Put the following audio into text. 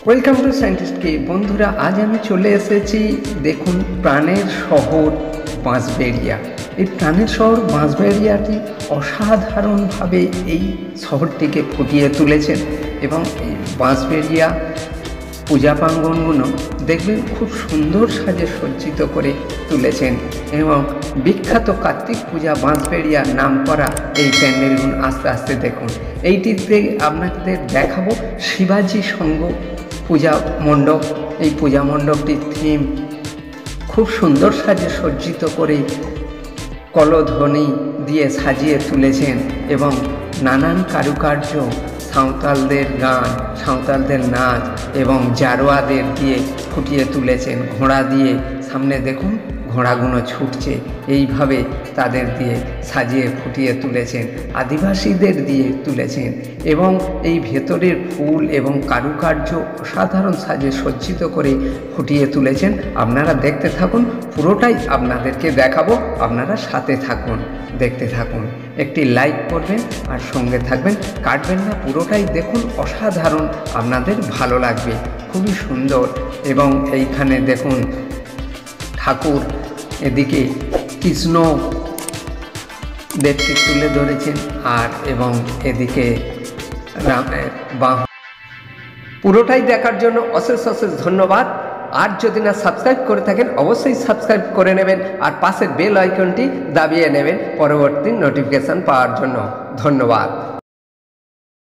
Welcome to scientist কে। বন্ধুরা, আজ আমি চলে এসেছি দেখুন প্রাণের শহর বাঁশবেড়িয়া। এই প্রাণের শহর বাঁশবেড়িয়াটি অসাধারণভাবে এই শহরটিকে ফুটিয়ে তুলেছেন এবং এই বাঁশবেড়িয়া পূজা প্রাঙ্গণগুলো দেখবেন খুব সুন্দর সাজে সজ্জিত করে তুলেছেন এবং বিখ্যাত কার্তিক পূজা বাঁশবেড়িয়া নাম করা এই প্যান্ডেলগুলো আস্তে আস্তে দেখুন। এইটিতে আপনাদের দেখাবো শিবাজি সংঘ পূজা মণ্ডপ। এই পূজা মণ্ডপটির থিম খুব সুন্দর সাজে সজ্জিত করে কলধ্বনি দিয়ে সাজিয়ে তুলেছেন এবং নানান কারুকার্য, সাঁওতালদের গান, সাঁওতালদের নাচ এবং জারোয়াদের দিয়ে ফুটিয়ে তুলেছেন। ঘোড়া দিয়ে সামনে দেখুন ঘোড়াগুলো ছুটছে, এইভাবে তাদের দিয়ে সাজিয়ে ফুটিয়ে তুলেছেন, আদিবাসীদের দিয়ে তুলেছেন এবং এই ভেতরের ফুল এবং কারুকার্য অসাধারণ সাজে সজ্জিত করে ফুটিয়ে তুলেছেন। আপনারা দেখতে থাকুন, পুরোটাই আপনাদেরকে দেখাবো, আপনারা সাথে থাকুন, দেখতে থাকুন, একটি লাইক করবেন আর সঙ্গে থাকবেন, কাটবেন না, পুরোটাই দেখুন, অসাধারণ, আপনাদের ভালো লাগবে, খুবই সুন্দর। এবং এইখানে দেখুন ঠাকুর, এদিকে কৃষ্ণ দেবকে তুলে ধরেছেন আর এবং এদিকে রামের বাহ। পুরোটাই দেখার জন্য অশেষ অশেষ ধন্যবাদ। আর যদি না সাবস্ক্রাইব করে থাকেন অবশ্যই সাবস্ক্রাইব করে নেবেন আর পাশের বেল আইকনটি দাবিয়ে নেবেন পরবর্তী নোটিফিকেশান পাওয়ার জন্য। ধন্যবাদ।